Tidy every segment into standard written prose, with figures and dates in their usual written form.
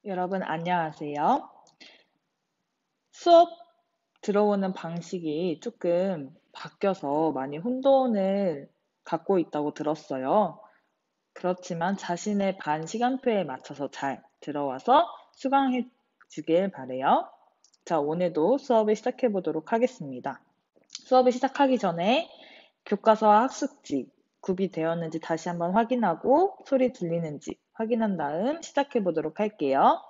여러분 안녕하세요. 수업 들어오는 방식이 조금 바뀌어서 많이 혼돈을 갖고 있다고 들었어요. 그렇지만 자신의 반 시간표에 맞춰서 잘 들어와서 수강해 주길 바래요. 자, 오늘도 수업을 시작해 보도록 하겠습니다. 수업을 시작하기 전에 교과서와 학습지 구비되었는지 다시 한번 확인하고 소리 들리는지 확인한 다음 시작해 보도록 할게요.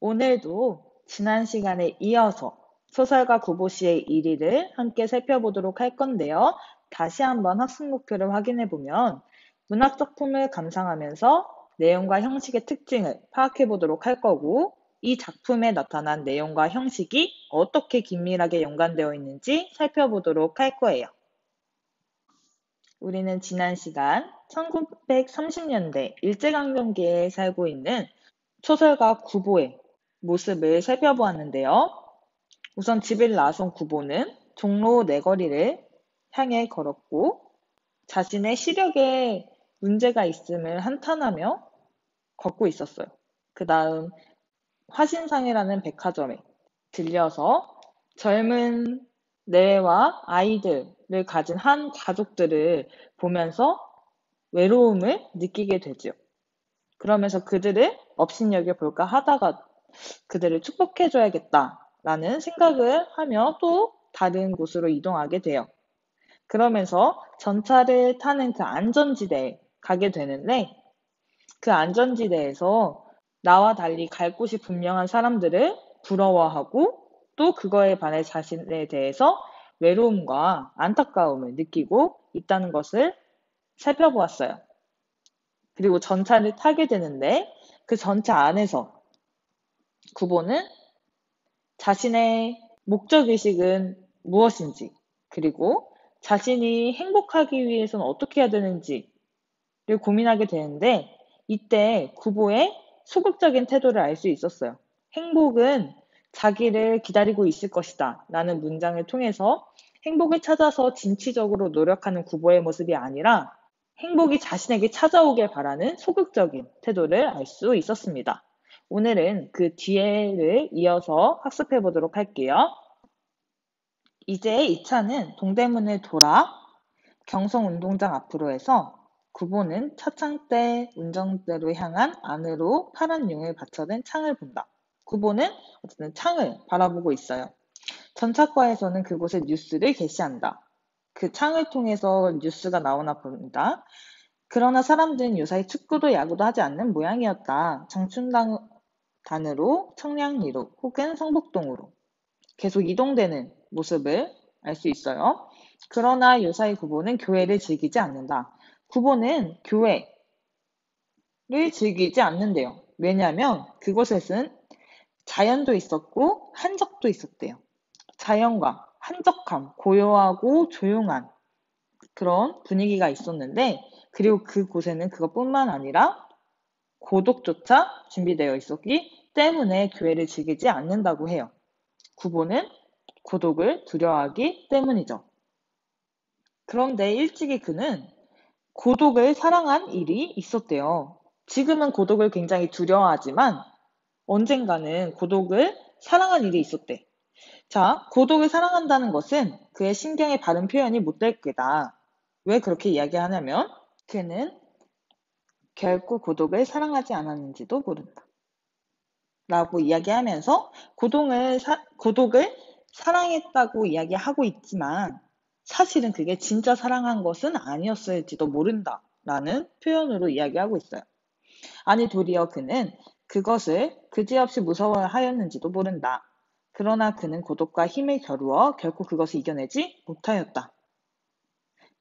오늘도 지난 시간에 이어서 소설가 구보시의 1위를 함께 살펴보도록 할 건데요. 다시 한번 학습 목표를 확인해 보면 문학 작품을 감상하면서 내용과 형식의 특징을 파악해 보도록 할 거고, 이 작품에 나타난 내용과 형식이 어떻게 긴밀하게 연관되어 있는지 살펴보도록 할 거예요. 우리는 지난 시간 1930년대 일제강점기에 살고 있는 소설가 구보의 모습을 살펴보았는데요. 우선 집을 나선 구보는 종로 네거리를 향해 걸었고 자신의 시력에 문제가 있음을 한탄하며 걷고 있었어요. 그 다음 화신상이라는 백화점에 들려서 젊은 내외와 아이들을 가진 한 가족들을 보면서 외로움을 느끼게 되죠. 그러면서 그들을 업신여겨 볼까 하다가 그들을 축복해줘야겠다라는 생각을 하며 또 다른 곳으로 이동하게 돼요. 그러면서 전차를 타는 그 안전지대에 가게 되는데 그 안전지대에서 나와 달리 갈 곳이 분명한 사람들을 부러워하고 또 그거에 반해 자신에 대해서 외로움과 안타까움을 느끼고 있다는 것을 살펴보았어요. 그리고 전차를 타게 되는데 그 전차 안에서 구보는 자신의 목적의식은 무엇인지, 그리고 자신이 행복하기 위해서는 어떻게 해야 되는지를 고민하게 되는데, 이때 구보의 소극적인 태도를 알 수 있었어요. 행복은 자기를 기다리고 있을 것이다 라는 문장을 통해서 행복을 찾아서 진취적으로 노력하는 구보의 모습이 아니라 행복이 자신에게 찾아오길 바라는 소극적인 태도를 알 수 있었습니다. 오늘은 그 뒤에를 이어서 학습해 보도록 할게요. 이제 2차는 동대문을 돌아 경성운동장 앞으로 해서 구보는 차창대 운전대로 향한 안으로 파란 용을 받쳐든 창을 본다. 구보는 어쨌든 창을 바라보고 있어요. 전차과에서는 그곳에 뉴스를 게시한다. 그 창을 통해서 뉴스가 나오나 봅니다. 그러나 사람들은 요사이 축구도 야구도 하지 않는 모양이었다. 장춘단으로 청량리로 혹은 성북동으로 계속 이동되는 모습을 알 수 있어요. 그러나 요사이 구보는 교회를 즐기지 않는다. 구보는 교회를 즐기지 않는데요. 왜냐하면 그곳에는 자연도 있었고 한적도 있었대요. 자연과 한적함, 고요하고 조용한 그런 분위기가 있었는데, 그리고 그곳에는 그것뿐만 아니라 고독조차 준비되어 있었기 때문에 교회를 즐기지 않는다고 해요. 구보는 고독을 두려워하기 때문이죠. 그런데 일찍이 그는 고독을 사랑한 일이 있었대요. 지금은 고독을 굉장히 두려워하지만 언젠가는 고독을 사랑한 일이 있었대. 자, 고독을 사랑한다는 것은 그의 신경의 바른 표현이 못 될 거다. 왜 그렇게 이야기하냐면 그는 결코 고독을 사랑하지 않았는지도 모른다. 라고 이야기하면서 고독을 사랑했다고 이야기하고 있지만 사실은 그게 진짜 사랑한 것은 아니었을지도 모른다. 라는 표현으로 이야기하고 있어요. 아니 도리어 그는 그것을 그지없이 무서워하였는지도 모른다. 그러나 그는 고독과 힘을 겨루어 결코 그것을 이겨내지 못하였다.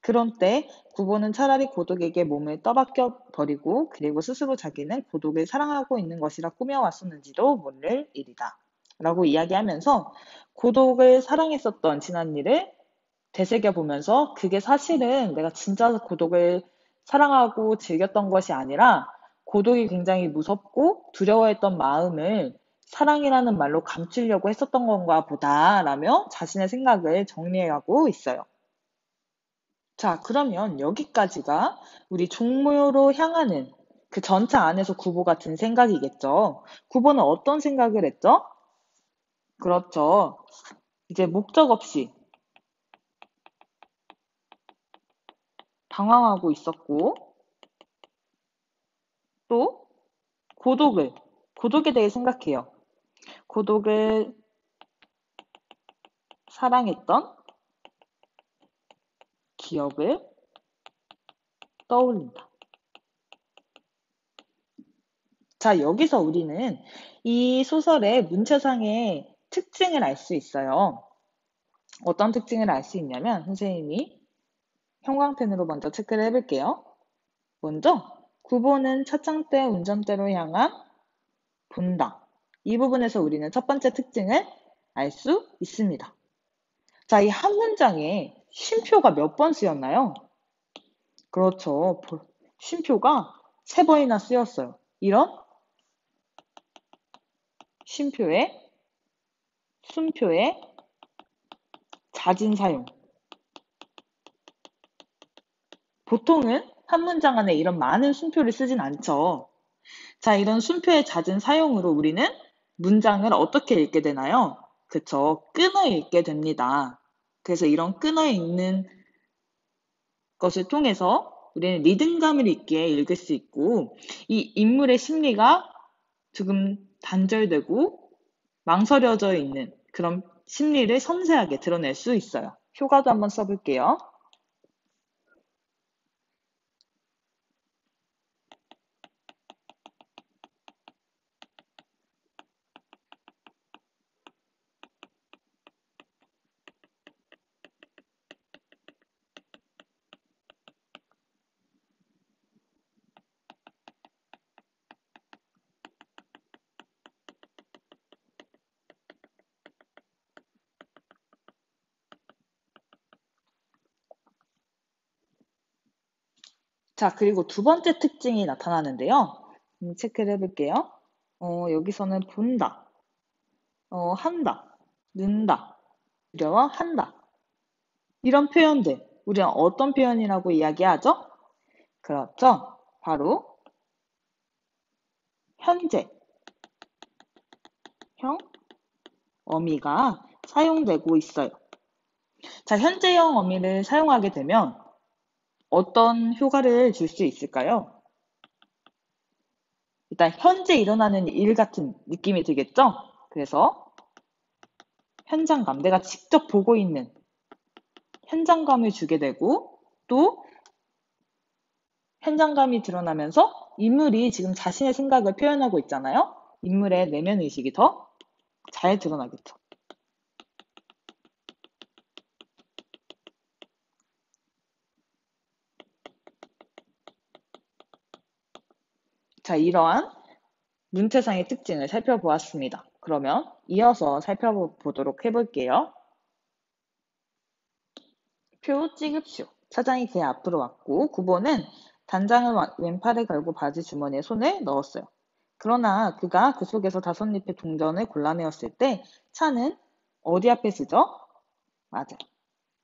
그런 때 구보는 차라리 고독에게 몸을 떠맡겨 버리고 그리고 스스로 자기는 고독을 사랑하고 있는 것이라 꾸며왔었는지도 모를 일이다. 라고 이야기하면서 고독을 사랑했었던 지난 일을 되새겨보면서 그게 사실은 내가 진짜 고독을 사랑하고 즐겼던 것이 아니라 고독이 굉장히 무섭고 두려워했던 마음을 사랑이라는 말로 감추려고 했었던 건가 보다라며 자신의 생각을 정리해가고 있어요. 자, 그러면 여기까지가 우리 종묘로 향하는 그 전차 안에서 구보가 든 생각이겠죠. 구보는 어떤 생각을 했죠? 그렇죠. 이제 목적 없이 당황하고 있었고, 또 고독에 대해 생각해요. 고독을 사랑했던 기억을 떠올린다. 자, 여기서 우리는 이 소설의 문체상의 특징을 알 수 있어요. 어떤 특징을 알 수 있냐면, 선생님이 형광펜으로 먼저 체크를 해볼게요. 먼저, 구보는 차창대 운전대로 향한 본다. 이 부분에서 우리는 첫 번째 특징을 알 수 있습니다. 자, 이 한 문장에 쉼표가 몇 번 쓰였나요? 그렇죠. 쉼표가 3번이나 쓰였어요. 이런 쉼표의 순표의 잦은 사용. 보통은 한 문장 안에 이런 많은 순표를 쓰진 않죠. 자, 이런 순표의 잦은 사용으로 우리는 문장을 어떻게 읽게 되나요? 그쵸. 끊어 읽게 됩니다. 그래서 이런 끊어 읽는 것을 통해서 우리는 리듬감을 있게 읽을 수 있고, 이 인물의 심리가 조금 단절되고 망설여져 있는 그런 심리를 섬세하게 드러낼 수 있어요. 효과도 한번 써볼게요. 자, 그리고 두 번째 특징이 나타나는데요. 체크를 해볼게요. 여기서는 본다, 한다, 는다, 두려워한다. 이런 표현들, 우리는 어떤 표현이라고 이야기하죠? 그렇죠. 바로 현재형 어미가 사용되고 있어요. 자, 현재형 어미를 사용하게 되면 어떤 효과를 줄 수 있을까요? 일단 현재 일어나는 일 같은 느낌이 들겠죠? 그래서 현장감, 내가 직접 보고 있는 현장감을 주게 되고, 또 현장감이 드러나면서 인물이 지금 자신의 생각을 표현하고 있잖아요. 인물의 내면 의식이 더 잘 드러나겠죠. 자, 이러한 문체상의 특징을 살펴보았습니다. 그러면 이어서 살펴보도록 해볼게요. 표 찍읍시오. 차장이 그의 앞으로 왔고 구보는 단장을 왼팔에 걸고 바지 주머니에 손을 넣었어요. 그러나 그가 그 속에서 5잎의 동전을 골라내었을 때 차는 어디 앞에 서죠? 맞아요.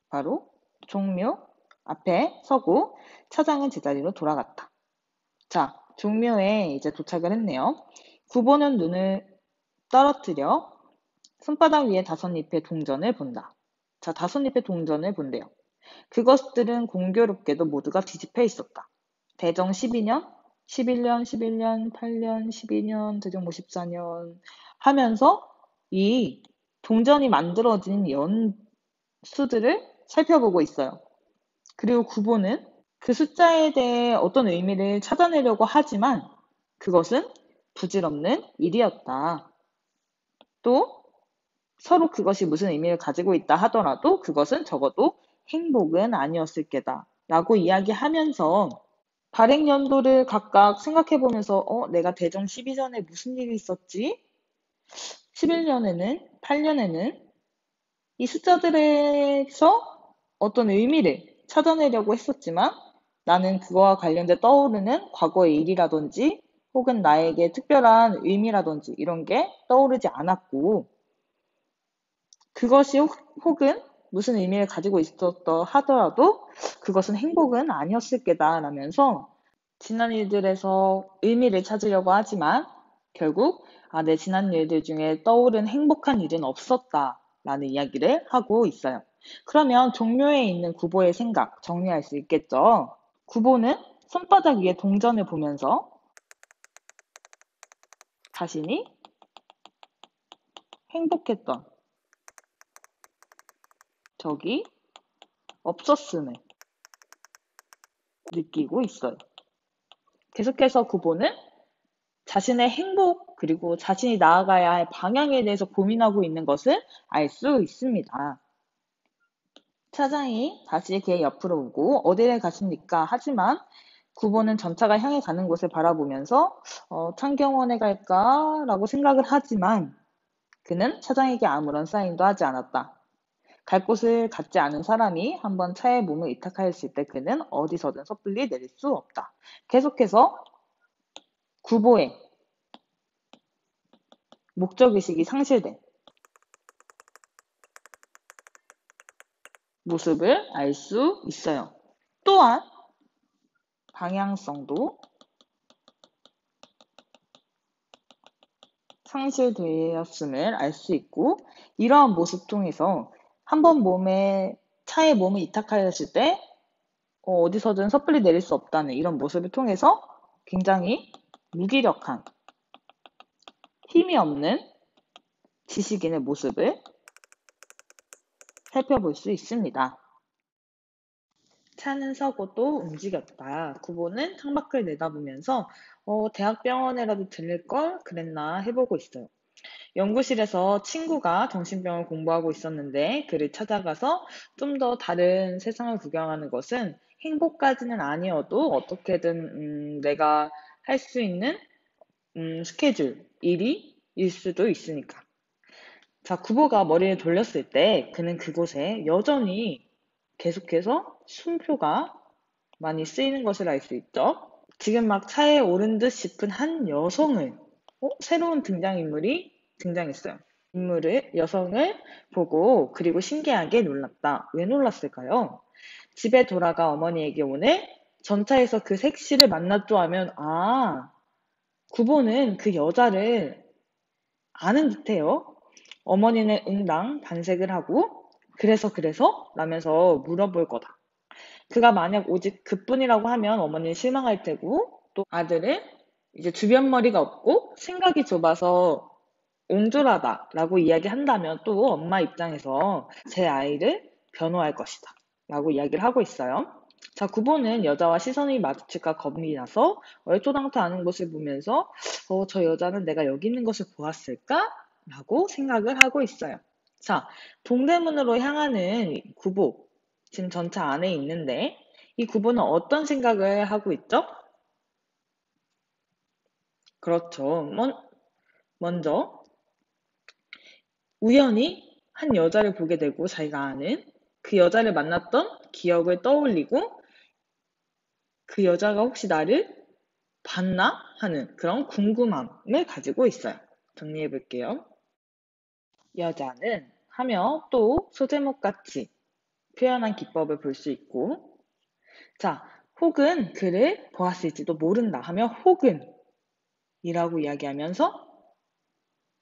바로 종묘 앞에 서고 차장은 제자리로 돌아갔다. 자, 종묘에 이제 도착을 했네요. 구보는 눈을 떨어뜨려 손바닥 위에 5잎의 동전을 본다. 자, 5잎의 동전을 본대요. 그것들은 공교롭게도 모두가 뒤집혀 있었다. 대정 12년, 11년, 11년, 8년, 12년, 대정 54년 하면서 이 동전이 만들어진 연수들을 살펴보고 있어요. 그리고 구보는 그 숫자에 대해 어떤 의미를 찾아내려고 하지만 그것은 부질없는 일이었다. 또 서로 그것이 무슨 의미를 가지고 있다 하더라도 그것은 적어도 행복은 아니었을 게다. 라고 이야기하면서 발행 연도를 각각 생각해 보면서 내가 대정 12전에 무슨 일이 있었지? 11년에는, 8년에는 이 숫자들에서 어떤 의미를 찾아내려고 했었지만 나는 그거와 관련돼 떠오르는 과거의 일이라든지 혹은 나에게 특별한 의미라든지 이런 게 떠오르지 않았고 그것이 혹은 무슨 의미를 가지고 있었다 하더라도 그것은 행복은 아니었을 게다라면서 지난 일들에서 의미를 찾으려고 하지만 결국 내 지난 일들 중에 떠오른 행복한 일은 없었다 라는 이야기를 하고 있어요. 그러면 종료에 있는 구보의 생각 정리할 수 있겠죠? 구보는 손바닥 위에 동전을 보면서 자신이 행복했던 적이 없었음을 느끼고 있어요. 계속해서 구보는 자신의 행복 그리고 자신이 나아가야 할 방향에 대해서 고민하고 있는 것을 알 수 있습니다. 차장이 다시 걔 옆으로 오고 어디를 가십니까? 하지만 구보는 전차가 향해 가는 곳을 바라보면서 창경원에 갈까? 라고 생각을 하지만 그는 차장에게 아무런 사인도 하지 않았다. 갈 곳을 갖지 않은 사람이 한번 차에 몸을 이탁하였을 때 그는 어디서든 섣불리 내릴 수 없다. 계속해서 구보의 목적의식이 상실된 모습을 알 수 있어요. 또한 방향성도 상실되었음을 알 수 있고 이러한 모습 통해서 한번 차에 몸을 이탁하였을 때 어디서든 섣불리 내릴 수 없다는 이런 모습을 통해서 굉장히 무기력한 힘이 없는 지식인의 모습을 살펴볼 수 있습니다. 차는 서고 또 움직였다. 구보는 창밖을 내다보면서 대학병원에라도 들릴 걸 그랬나 해보고 있어요. 연구실에서 친구가 정신병을 공부하고 있었는데 그를 찾아가서 좀 더 다른 세상을 구경하는 것은 행복까지는 아니어도 어떻게든 내가 할 수 있는 스케줄, 일일 수도 있으니까. 자, 구보가 머리를 돌렸을 때 그는 그곳에 여전히 계속해서 숨표가 많이 쓰이는 것을 알 수 있죠. 지금 막 차에 오른 듯 싶은 한 새로운 등장인물이 등장했어요. 여성을 보고 그리고 신기하게 놀랐다. 왜 놀랐을까요? 집에 돌아가 어머니에게 오늘 전차에서 그 색시를 만났죠 하면 구보는 그 여자를 아는 듯해요. 어머니는 응당 반색을 하고 그래서 라면서 물어볼 거다. 그가 만약 오직 그뿐이라고 하면 어머니는 실망할 테고 또 아들은 이제 주변 머리가 없고 생각이 좁아서 옹졸하다라고 이야기한다면 또 엄마 입장에서 제 아이를 변호할 것이다 라고 이야기를 하고 있어요. 자, 구보는 여자와 시선이 마주칠까 겁이 나서 얼토당토하는 것을 보면서 저 여자는 내가 여기 있는 것을 보았을까? 라고 생각을 하고 있어요. 자, 동대문으로 향하는 구보, 지금 전차 안에 있는데 이 구보는 어떤 생각을 하고 있죠? 그렇죠. 먼저 우연히 한 여자를 보게 되고 자기가 아는 그 여자를 만났던 기억을 떠올리고 그 여자가 혹시 나를 봤나 하는 그런 궁금함을 가지고 있어요. 정리해 볼게요. 여자는 하며 또 소제목같이 표현한 기법을 볼 수 있고 자, 혹은 그를 보았을지도 모른다 하며 혹은 이라고 이야기하면서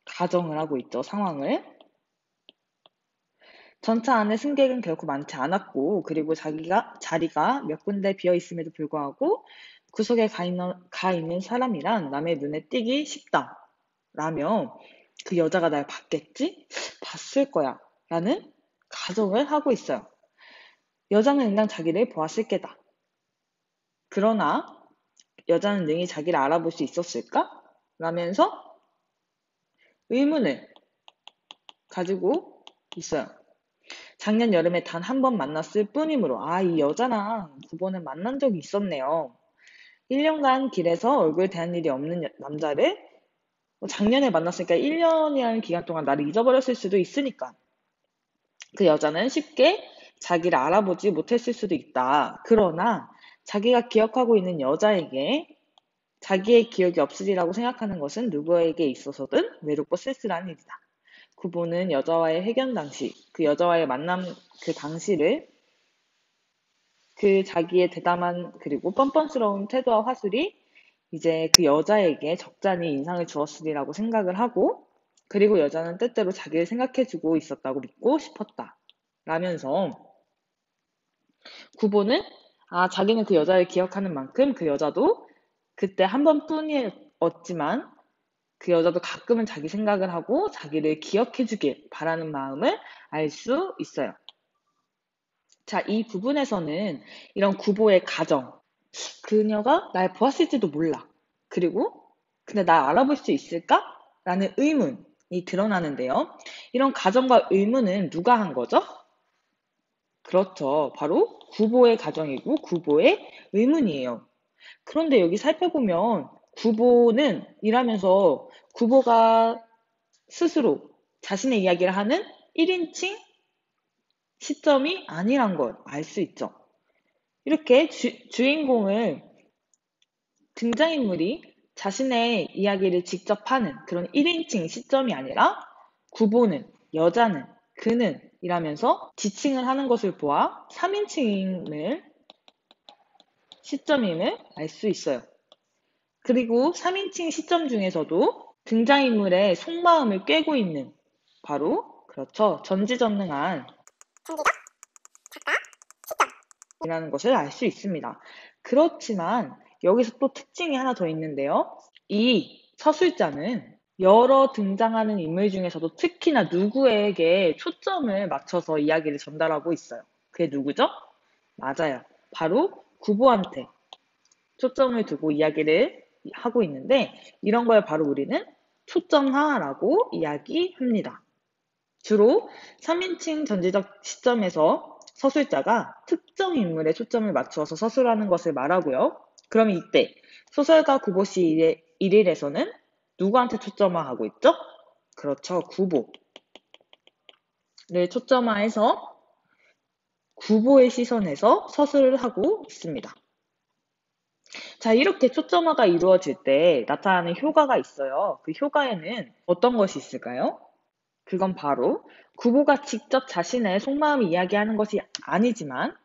가정을 하고 있죠, 상황을. 전차 안에 승객은 결코 많지 않았고, 그리고 자리가 몇 군데 비어 있음에도 불구하고, 구석에 가 있는 사람이란 남의 눈에 띄기 쉽다. 라며, 그 여자가 날 봤겠지? 봤을 거야. 라는 가정을 하고 있어요. 여자는 응당 자기를 보았을 게다. 그러나, 여자는 능히 자기를 알아볼 수 있었을까? 라면서 의문을 가지고 있어요. 작년 여름에 단 한 번 만났을 뿐이므로 이 여자랑 두 번은 만난 적이 있었네요. 1년간 길에서 얼굴 대한 일이 없는 남자를 작년에 만났으니까 1년이라는 기간 동안 나를 잊어버렸을 수도 있으니까 그 여자는 쉽게 자기를 알아보지 못했을 수도 있다. 그러나 자기가 기억하고 있는 여자에게 자기의 기억이 없으리라고 생각하는 것은 누구에게 있어서든 외롭고 쓸쓸한 일이다. 구보는 여자와의 회견 당시, 그 여자와의 만남 그 그 자기의 대담한 그리고 뻔뻔스러운 태도와 화술이 이제 그 여자에게 적잖이 인상을 주었으리라고 생각을 하고, 그리고 여자는 때때로 자기를 생각해주고 있었다고 믿고 싶었다. 라면서 구보는 자기는 그 여자를 기억하는 만큼 그 여자도 그때 한 번뿐이었지만 그 여자도 가끔은 자기 생각을 하고 자기를 기억해주길 바라는 마음을 알 수 있어요. 자, 이 부분에서는 이런 구보의 가정, 그녀가 날 보았을지도 몰라. 그리고 근데 날 알아볼 수 있을까? 라는 의문이 드러나는데요. 이런 가정과 의문은 누가 한 거죠? 그렇죠. 바로 구보의 가정이고 구보의 의문이에요. 그런데 여기 살펴보면 구보는 일하면서 구보가 스스로 자신의 이야기를 하는 1인칭 시점이 아니란 걸 알 수 있죠. 이렇게 주인공을 등장인물이 자신의 이야기를 직접 하는 그런 1인칭 시점이 아니라 구보는, 여자는, 그는 이라면서 지칭을 하는 것을 보아 3인칭을 시점임을 알 수 있어요. 그리고 3인칭 시점 중에서도 등장인물의 속마음을 꿰고 있는 바로 그렇죠. 전지전능한 이라는 것을 알 수 있습니다. 그렇지만 여기서 또 특징이 하나 더 있는데요. 이 서술자는 여러 등장하는 인물 중에서도 특히나 누구에게 초점을 맞춰서 이야기를 전달하고 있어요. 그게 누구죠? 맞아요. 바로 구보한테 초점을 두고 이야기를 하고 있는데 이런 걸 바로 우리는 초점화라고 이야기합니다. 주로 3인칭 전지적 시점에서 서술자가 특정 인물에 초점을 맞추어서 서술하는 것을 말하고요. 그러면 이때 소설가 구보씨 일일에서는 누구한테 초점화하고 있죠? 그렇죠. 구보를 초점화해서 구보의 시선에서 서술을 하고 있습니다. 자, 이렇게 초점화가 이루어질 때 나타나는 효과가 있어요. 그 효과에는 어떤 것이 있을까요? 그건 바로 구보가 직접 자신의 속마음을 이야기하는 것이 아니지만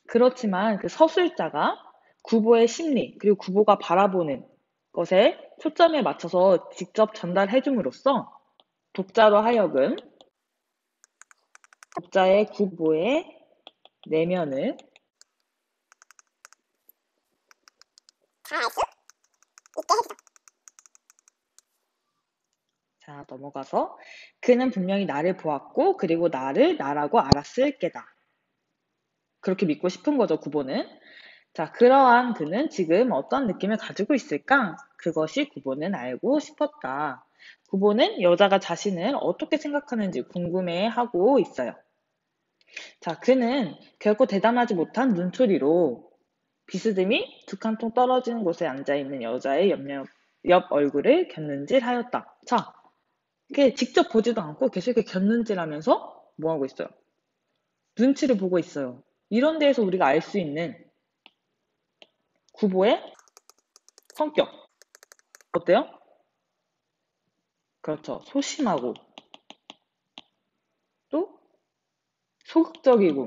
그렇지만 그 서술자가 구보의 심리 그리고 구보가 바라보는 것에 초점에 맞춰서 직접 전달해 줌으로써 독자로 하여금 독자의 구보의 내면을 자, 넘어가서 그는 분명히 나를 보았고 그리고 나를 나라고 알았을 게다. 그렇게 믿고 싶은 거죠, 구보는. 자, 그러한 그는 지금 어떤 느낌을 가지고 있을까? 그것이 구보는 알고 싶었다. 구보는 여자가 자신을 어떻게 생각하는지 궁금해하고 있어요. 자, 그는 결코 대담하지 못한 눈초리로 비스듬히 두 칸 통 떨어진 곳에 앉아있는 여자의 옆 얼굴을 곁눈질하였다. 자, 이게 직접 보지도 않고 계속 이렇게 곁눈질하면서 뭐 하고 있어요? 눈치를 보고 있어요. 이런 데에서 우리가 알 수 있는 구보의 성격 어때요? 그렇죠. 소심하고 또 소극적이고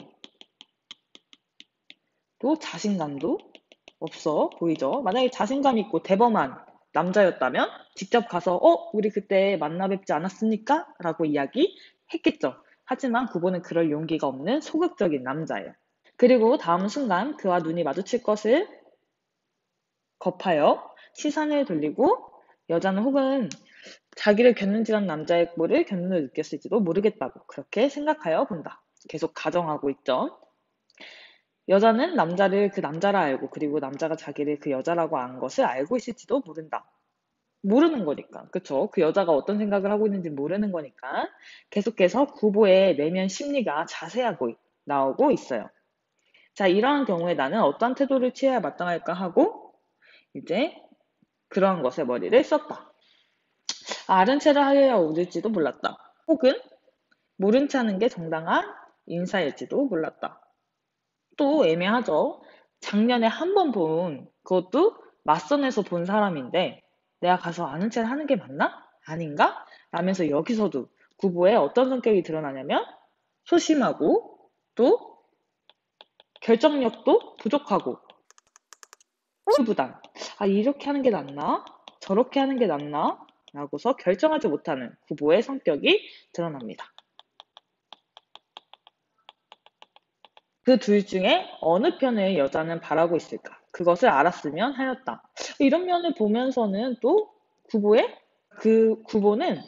또 자신감도 없어 보이죠. 만약에 자신감 있고 대범한 남자였다면 직접 가서 우리 그때 만나 뵙지 않았습니까? 라고 이야기했겠죠. 하지만 그분은 그럴 용기가 없는 소극적인 남자예요. 그리고 다음 순간 그와 눈이 마주칠 것을 겁하여 시선을 돌리고 여자는 혹은 자기를 곁눈질한 남자의 꼴을 곁눈을 느꼈을지도 모르겠다고 그렇게 생각하여 본다. 계속 가정하고 있죠. 여자는 남자를 그 남자라 알고 그리고 남자가 자기를 그 여자라고 안 것을 알고 있을지도 모른다. 모르는 거니까. 그쵸? 그 여자가 어떤 생각을 하고 있는지 모르는 거니까 계속해서 구보의 내면 심리가 자세하고 나오고 있어요. 자, 이러한 경우에 나는 어떤 태도를 취해야 마땅할까 하고 이제 그러한 것에 머리를 썼다. 아른 채를 하여야 오를지도 몰랐다. 혹은 모른 채 하는 게 정당한 인사일지도 몰랐다. 또 애매하죠. 작년에 한 번 본 그것도 맞선에서 본 사람인데 내가 가서 아는 체를 하는 게 맞나? 아닌가? 라면서 여기서도 구보의 어떤 성격이 드러나냐면 소심하고 또 결정력도 부족하고 우유부단. 아, 이렇게 하는 게 낫나? 저렇게 하는 게 낫나? 라고서 결정하지 못하는 후보의 성격이 드러납니다. 그 둘 중에 어느 편을 여자는 바라고 있을까? 그것을 알았으면 하였다. 이런 면을 보면서는 또 구보는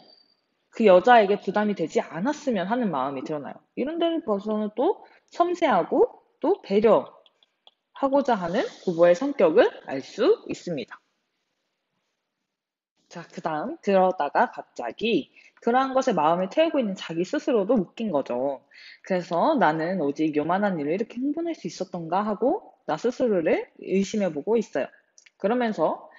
그 여자에게 부담이 되지 않았으면 하는 마음이 드러나요. 이런 데를 봐서는 또 섬세하고 또 배려하고자 하는 구보의 성격을 알 수 있습니다. 자, 그 다음, 그러다가 갑자기 그러한 것에 마음을 태우고 있는 자기 스스로도 웃긴 거죠. 그래서 나는 오직 요만한 일을 이렇게 흥분할 수 있었던가 하고 나 스스로를 의심해보고 있어요. 그러면서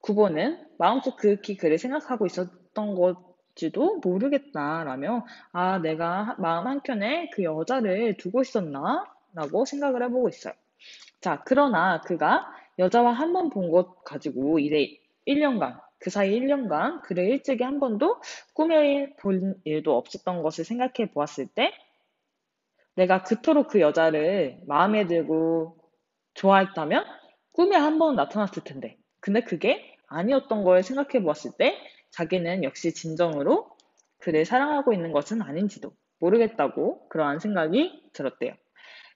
구보는 마음속 극히 그를 생각하고 있었던 것지도 모르겠다라며 아, 내가 마음 한켠에 그 여자를 두고 있었나? 라고 생각을 해보고 있어요. 자, 그러나 그가 여자와 한 번 본 것 가지고 이래 1년간, 그 사이 1년간 그를 일찍이 한 번도 꿈에 본 일도 없었던 것을 생각해 보았을 때 내가 그토록 그 여자를 마음에 들고 좋아했다면 꿈에 한 번 나타났을 텐데. 근데 그게 아니었던 걸 생각해 보았을 때 자기는 역시 진정으로 그를 사랑하고 있는 것은 아닌지도 모르겠다고 그러한 생각이 들었대요.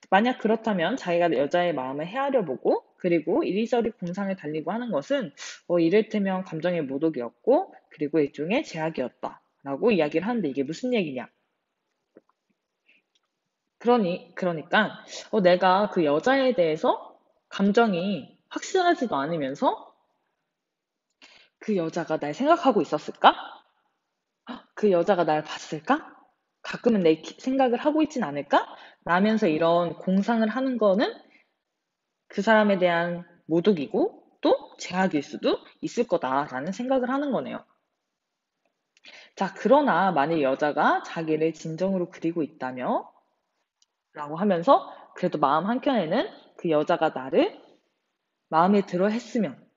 만약 그렇다면 자기가 여자의 마음을 헤아려 보고 그리고 이리저리 공상을 달리고 하는 것은 이를테면 감정의 모독이었고 그리고 일종의 제약이었다라고 이야기를 하는데 이게 무슨 얘기냐? 그러니까 내가 그 여자에 대해서 감정이 확실하지도 않으면서 그 여자가 날 생각하고 있었을까? 그 여자가 날 봤을까? 가끔은 내 생각을 하고 있진 않을까? 라면서 이런 공상을 하는 거는 그 사람에 대한 모독이고 또 제약일 수도 있을 거다라는 생각을 하는 거네요. 자, 그러나 만일 여자가 자기를 진정으로 그리고 있다며 라고 하면서 그래도 마음 한켠에는 그 여자가 나를 마음에 들어 했으면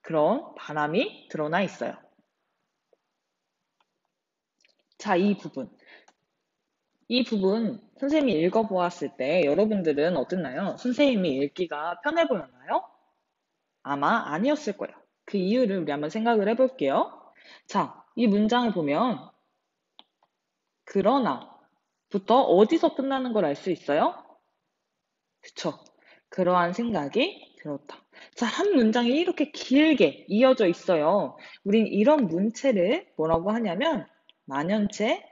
그런 바람이 드러나 있어요. 자, 이 부분 선생님이 읽어보았을 때 여러분들은 어땠나요? 선생님이 읽기가 편해 보였나요? 아마 아니었을 거예요. 그 이유를 우리 한번 생각을 해볼게요. 자, 이 문장을 보면 그러나부터 어디서 끝나는 걸 알 수 있어요? 그쵸? 그러한 생각이 들었다. 자, 한 문장이 이렇게 길게 이어져 있어요. 우린 이런 문체를 뭐라고 하냐면 만연체라고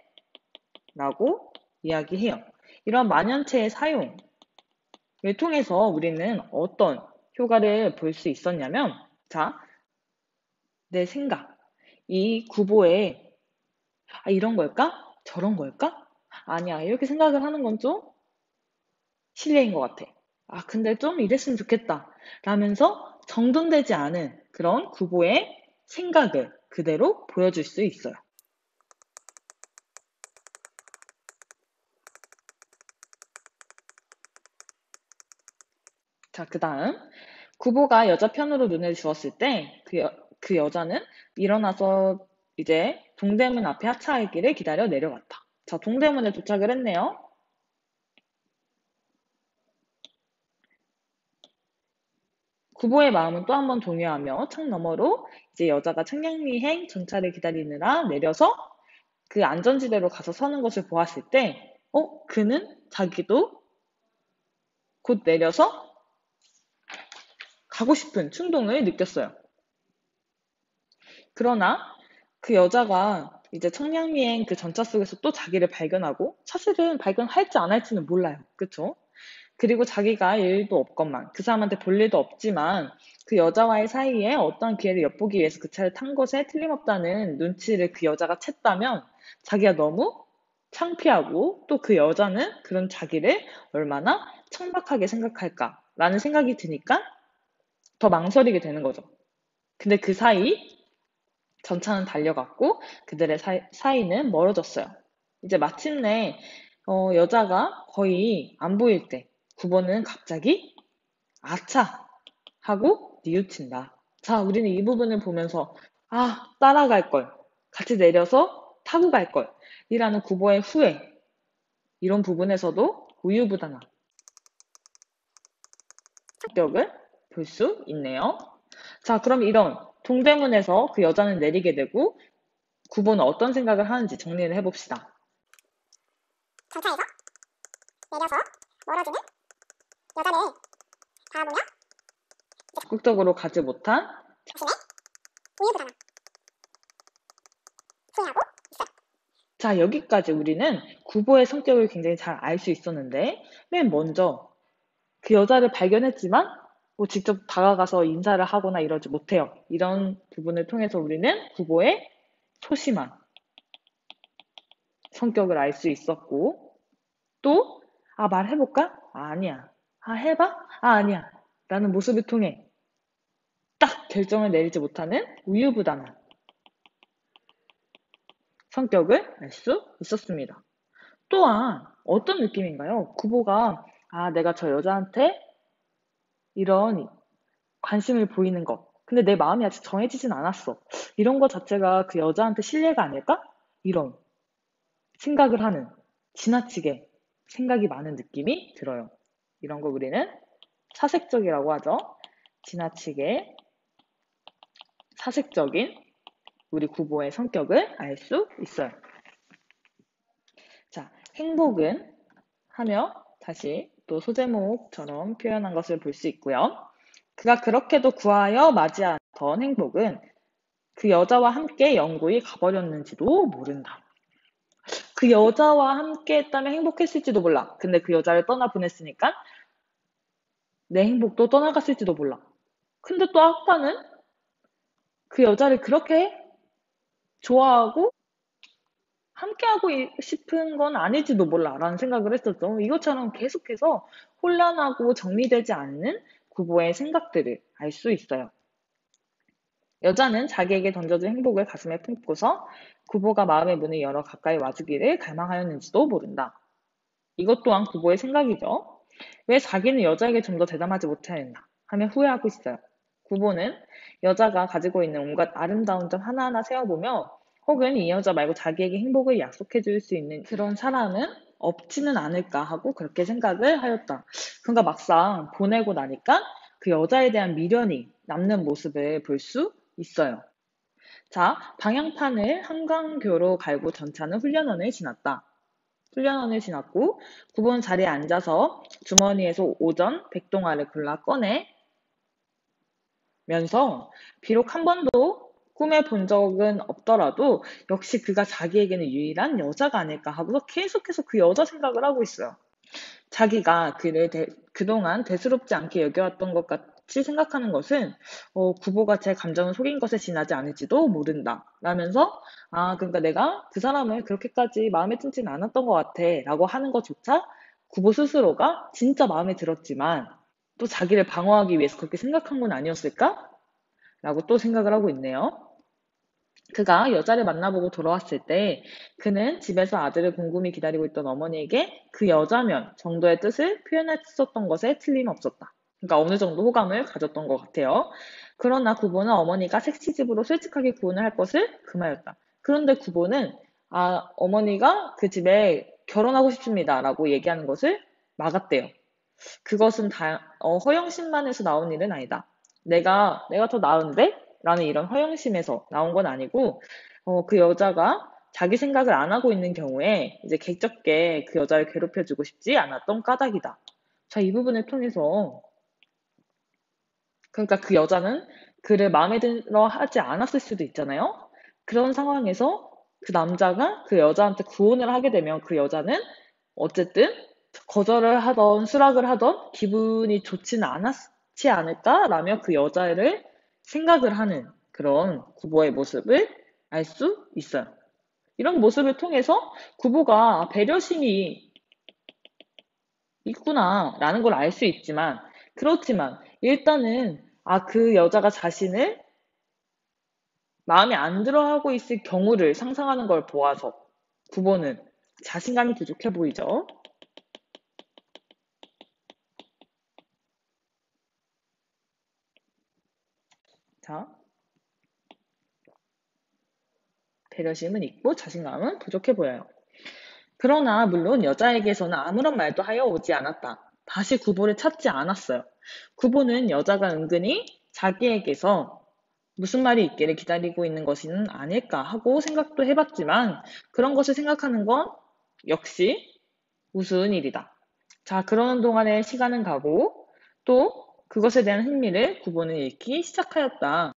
이야기해요. 이런 만연체의 사용을 통해서 우리는 어떤 효과를 볼 수 있었냐면, 자, 내 생각, 이 구보에 이런 걸까? 저런 걸까? 아니야, 이렇게 생각을 하는 건 좀 실례인 것 같아. 근데 좀 이랬으면 좋겠다. 라면서 정돈되지 않은 그런 구보의 생각을 그대로 보여줄 수 있어요. 자, 그 다음. 구보가 여자 편으로 눈을 주었을 때 그 여자는 일어나서 이제 동대문 앞에 하차하기를 기다려 내려갔다. 자, 동대문에 도착을 했네요. 구보의 마음은 또 한 번 동요하며 창 너머로 이제 여자가 청량리행 전차를 기다리느라 내려서 그 안전지대로 가서 서는 것을 보았을 때, 그는 자기도 곧 내려서 가고 싶은 충동을 느꼈어요. 그러나 그 여자가 이제 청량리행 그 전차 속에서 또 자기를 발견하고 사실은 발견할지 안 할지는 몰라요. 그쵸? 그리고 자기가 일도 없건만 그 사람한테 볼 일도 없지만 그 여자와의 사이에 어떤 기회를 엿보기 위해서 그 차를 탄 것에 틀림없다는 눈치를 그 여자가 챘다면 자기가 너무 창피하고 또 그 여자는 그런 자기를 얼마나 천박하게 생각할까라는 생각이 드니까 더 망설이게 되는 거죠. 근데 그 사이 전차는 달려갔고 그들의 사이는 멀어졌어요. 이제 마침내 여자가 거의 안 보일 때 9번은 갑자기 아차 하고 뉘우친다. 자, 우리는 이 부분을 보면서 따라갈 걸. 같이 내려서 타고 갈 걸. 이라는 구보의 후회. 이런 부분에서도 우유부단함. 성격을 볼 수 있네요. 자, 그럼 이런 동대문에서 그 여자는 내리게 되고 구보는 어떤 생각을 하는지 정리를 해봅시다. 정차에서 내려서 멀어지는 여자네. 다 모여 적극적으로 가지 못한 자신의 우유부단함 후회하고 있어요. 자, 여기까지 우리는 구보의 성격을 굉장히 잘 알 수 있었는데 맨 먼저 그 여자를 발견했지만 뭐 직접 다가가서 인사를 하거나 이러지 못해요. 이런 부분을 통해서 우리는 구보의 소심한 성격을 알 수 있었고 또 말해볼까? 아니야. 해봐? 아니야. 라는 모습을 통해 딱 결정을 내리지 못하는 우유부단한 성격을 알 수 있었습니다. 또한 어떤 느낌인가요? 구보가 내가 저 여자한테 이런 관심을 보이는 것. 근데 내 마음이 아직 정해지진 않았어. 이런 것 자체가 그 여자한테 신뢰가 아닐까? 이런 생각을 하는, 지나치게 생각이 많은 느낌이 들어요. 이런 거 우리는 사색적이라고 하죠. 지나치게 사색적인 우리 구보의 성격을 알 수 있어요. 자, 행복은 하며 다시 또 소제목처럼 표현한 것을 볼 수 있고요. 그가 그렇게도 구하여 맞이 않던 행복은 그 여자와 함께 영구히 가버렸는지도 모른다. 그 여자와 함께 했다면 행복했을지도 몰라. 근데 그 여자를 떠나보냈으니까 내 행복도 떠나갔을지도 몰라. 근데 또 아빠는 그 여자를 그렇게 좋아하고 함께하고 싶은 건 아닐지도 몰라 라는 생각을 했었죠. 이것처럼 계속해서 혼란하고 정리되지 않는 구보의 생각들을 알 수 있어요. 여자는 자기에게 던져진 행복을 가슴에 품고서 구보가 마음의 문을 열어 가까이 와주기를 갈망하였는지도 모른다. 이것 또한 구보의 생각이죠. 왜 자기는 여자에게 좀 더 대담하지 못하였나 하며 후회하고 있어요. 구보는 여자가 가지고 있는 온갖 아름다운 점 하나하나 세어보며 혹은 이 여자 말고 자기에게 행복을 약속해 줄 수 있는 그런 사람은 없지는 않을까 하고 그렇게 생각을 하였다. 그러니까 막상 보내고 나니까 그 여자에 대한 미련이 남는 모습을 볼 수 있어요. 자, 방향판을 한강교로 갈고 전차는 훈련원을 지났다. 훈련원을 지났고 9번 자리에 앉아서 주머니에서 오전 백동화를 골라 꺼내면서 비록 한 번도 꿈에 본 적은 없더라도 역시 그가 자기에게는 유일한 여자가 아닐까 하고서 계속해서 그 여자 생각을 하고 있어요. 자기가 그를 그동안 대수롭지 않게 여겨왔던 것 같이 생각하는 것은 구보가 제 감정을 속인 것에 지나지 않을지도 모른다 라면서 그러니까 내가 그 사람을 그렇게까지 마음에 들진 않았던 것 같아 라고 하는 것조차 구보 스스로가 진짜 마음에 들었지만 또 자기를 방어하기 위해서 그렇게 생각한 건 아니었을까? 라고 또 생각을 하고 있네요. 그가 여자를 만나보고 돌아왔을 때 그는 집에서 아들을 곰곰이 기다리고 있던 어머니에게 그 여자면 정도의 뜻을 표현했었던 것에 틀림없었다. 그러니까 어느 정도 호감을 가졌던 것 같아요. 그러나 구보는 어머니가 색시집으로 솔직하게 구원을 할 것을 금하였다. 그런데 구보는 어머니가 그 집에 결혼하고 싶습니다 라고 얘기하는 것을 막았대요. 그것은 허영심만에서 나온 일은 아니다. 내가 더 나은데? 라는 이런 허영심에서 나온 건 아니고, 그 여자가 자기 생각을 안 하고 있는 경우에 이제 객적게 그 여자를 괴롭혀주고 싶지 않았던 까닭이다. 자, 이 부분을 통해서, 그러니까 그 여자는 그를 마음에 들어 하지 않았을 수도 있잖아요? 그런 상황에서 그 남자가 그 여자한테 구원을 하게 되면 그 여자는 어쨌든 거절을 하던 수락을 하던 기분이 좋지는 않았지 않을까라며 그 여자를 생각을 하는 그런 구보의 모습을 알 수 있어요. 이런 모습을 통해서 구보가 배려심이 있구나라는 걸 알 수 있지만 그렇지만 일단은 그 여자가 자신을 마음에 안 들어 하고 있을 경우를 상상하는 걸 보아서 구보는 자신감이 부족해 보이죠. 자, 배려심은 있고 자신감은 부족해 보여요. 그러나 물론 여자에게서는 아무런 말도 하여 오지 않았다. 다시 구보를 찾지 않았어요. 구보는 여자가 은근히 자기에게서 무슨 말이 있기를 기다리고 있는 것은 아닐까 하고 생각도 해봤지만 그런 것을 생각하는 건 역시 우스운 일이다. 자, 그러는 동안에 시간은 가고 또 그것에 대한 흥미를 구보는 잃기 시작하였다.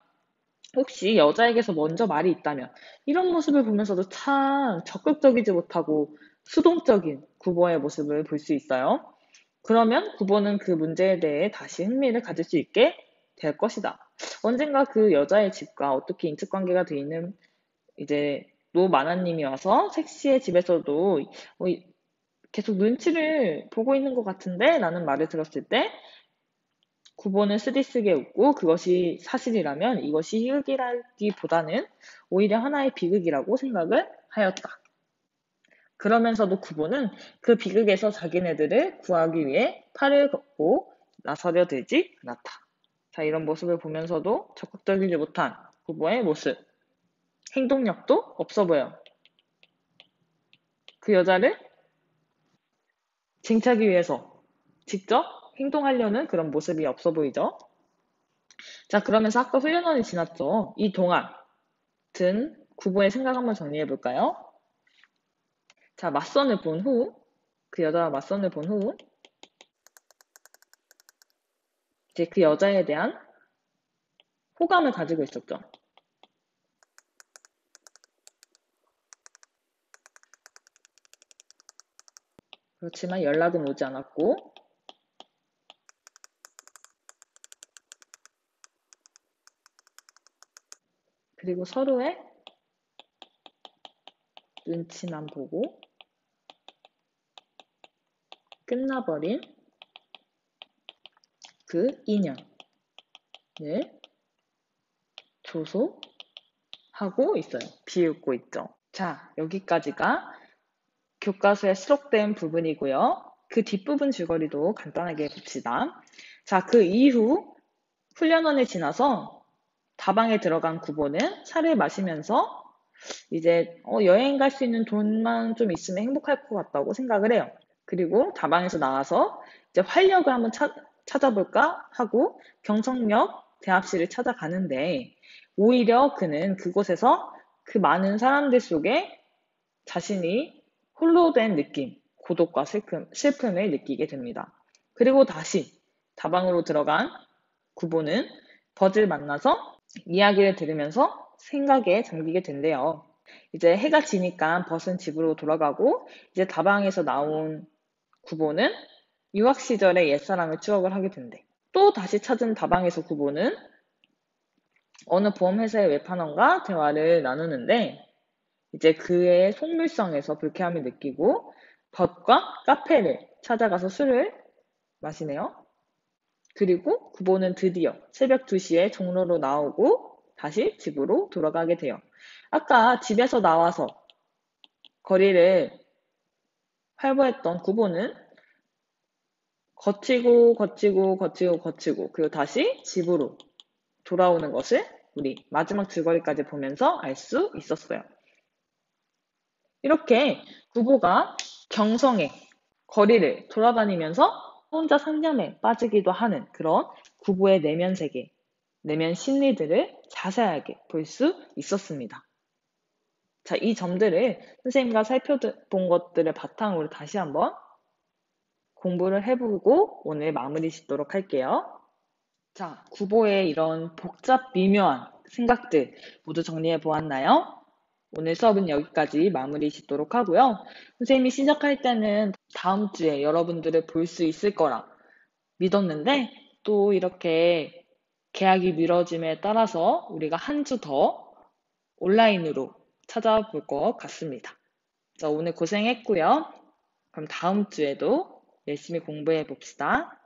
혹시 여자에게서 먼저 말이 있다면 이런 모습을 보면서도 참 적극적이지 못하고 수동적인 구보의 모습을 볼 수 있어요. 그러면 구보는 그 문제에 대해 다시 흥미를 가질 수 있게 될 것이다. 언젠가 그 여자의 집과 어떻게 인척관계가 돼 있는 이제 노마나님이 와서 색시의 집에서도 계속 눈치를 보고 있는 것 같은데? 라는 말을 들었을 때 구보는 쓰디쓰게 웃고 그것이 사실이라면 이것이 희극이라기보다는 오히려 하나의 비극이라고 생각을 하였다. 그러면서도 구보는 그 비극에서 자기네들을 구하기 위해 팔을 걷고 나서려 들지 않았다. 자, 이런 모습을 보면서도 적극적이지 못한 구보의 모습, 행동력도 없어 보여. 그 여자를 쟁취하기 위해서 직접 행동하려는 그런 모습이 없어 보이죠. 자, 그러면서 아까 훈련원이 지났죠. 이 동안 든 구보의 생각 한번 정리해 볼까요? 자, 맞선을 본 후, 그 여자와 맞선을 본 후, 이제 그 여자에 대한 호감을 가지고 있었죠. 그렇지만 연락은 오지 않았고, 그리고 서로의 눈치만 보고 끝나버린 그 인연을 조소하고 있어요. 비웃고 있죠. 자, 여기까지가 교과서에 수록된 부분이고요. 그 뒷부분 줄거리도 간단하게 봅시다. 자, 그 이후 훈련원에 지나서 다방에 들어간 구보는 차를 마시면서 이제 여행 갈 수 있는 돈만 좀 있으면 행복할 것 같다고 생각을 해요. 그리고 다방에서 나와서 이제 활력을 한번 찾아볼까 하고 경성역 대합실을 찾아가는데 오히려 그는 그곳에서 그 많은 사람들 속에 자신이 홀로 된 느낌, 고독과 슬픔을 느끼게 됩니다. 그리고 다시 다방으로 들어간 구보는 버즈를 만나서 이야기를 들으면서 생각에 잠기게 된대요. 이제 해가 지니까 벗은 집으로 돌아가고 이제 다방에서 나온 구보는 유학 시절의 옛사랑을 추억을 하게 된대. 또 다시 찾은 다방에서 구보는 어느 보험회사의 외판원과 대화를 나누는데 이제 그의 속물성에서 불쾌함을 느끼고 벗과 카페를 찾아가서 술을 마시네요. 그리고 구보는 드디어 새벽 2시에 종로로 나오고 다시 집으로 돌아가게 돼요. 아까 집에서 나와서 거리를 활보했던 구보는 거치고 그리고 다시 집으로 돌아오는 것을 우리 마지막 줄거리까지 보면서 알 수 있었어요. 이렇게 구보가 경성의 거리를 돌아다니면서 혼자 상념에 빠지기도 하는 그런 구보의 내면 세계, 내면 심리들을 자세하게 볼 수 있었습니다. 자, 이 점들을 선생님과 살펴본 것들을 바탕으로 다시 한번 공부를 해보고 오늘 마무리 짓도록 할게요. 자, 구보의 이런 복잡 미묘한 생각들 모두 정리해 보았나요? 오늘 수업은 여기까지 마무리 짓도록 하고요. 선생님이 시작할 때는 다음 주에 여러분들을 볼 수 있을 거라 믿었는데 또 이렇게 개학이 미뤄짐에 따라서 우리가 한 주 더 온라인으로 찾아볼 것 같습니다. 자, 오늘 고생했고요. 그럼 다음 주에도 열심히 공부해 봅시다.